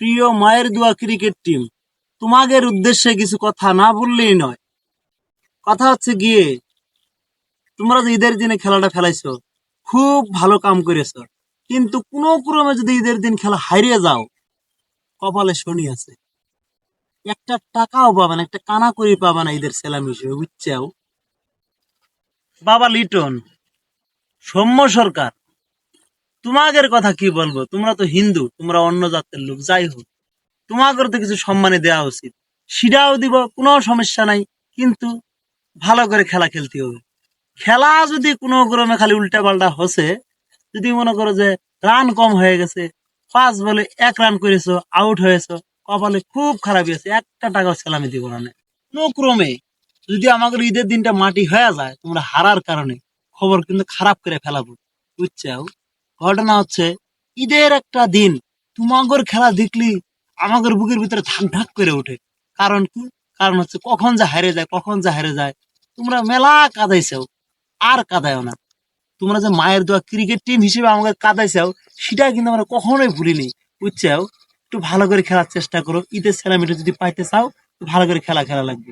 প্রিয় মায়ের দোয়া ক্রিকেট টিম, তোমাদের উদ্দেশ্যে কিছু কথা না বললেই নয়। কথা হচ্ছে গিয়ে, তোমরা যে ঈদের দিনে খেলাটা ফেলাইছো, খুব ভালো কাম করেছো। কিন্তু কোনো ক্রমে যদি ঈদের দিন খেলা হারিয়ে যাও, কপালে শনি আছে। একটা টাকাও পাবে না, একটা কানা করি পাবে না ঈদের সেলাম হিসেবে, বুঝছাও? বাবা লিটন, সৌম্য সরকার, তোমাদের কথা কি বলবো? তোমরা তো হিন্দু, তোমরা অন্য জাতের লোক, যাই হোক, তোমাদের তো কিছু সম্মানে দেওয়া উচিত। সেটাও দিব, কোনো সমস্যা নাই। কিন্তু ভালো করে খেলা খেলতে হবে। খেলা যদি কোনো ক্রমে খালি উল্টা পাল্টা হচ্ছে, যদি মনে করো যে রান কম হয়ে গেছে, 5 বলে 1 রান করেছো, আউট হয়েছো, কপালে খুব খারাপ হয়েছে, একটা টাকাও সেলামি দিব না। কোনো ক্রমে যদি আমাদের ঈদের দিনটা মাটি হয়ে যায়, তোমরা হারার কারণে খবর কিন্তু খারাপ করে ফেলাবো, বুঝছো? ঘটনা হচ্ছে, ঈদের একটা দিন তোমাগর খেলা দেখলি আমাদের বুকের ভিতরে ধাক ধাক করে ওঠে। কারণ কি? কারণ হচ্ছে কখন যা হারে যায়, কখন যা হারে যায়। তোমরা মেলা কাদাইছো, আর কাদায়ও না। তোমরা যে মায়ের দোয়া ক্রিকেট টিম হিসেবে আমাকে কাদাইছাও, সেটা কিন্তু আমরা কখনোই ভুলিনি, বুঝছাও? একটু ভালো করে খেলার চেষ্টা করো। ঈদের সেলামিটা যদি পাইতে চাও, তো ভালো করে খেলা খেলা লাগবে।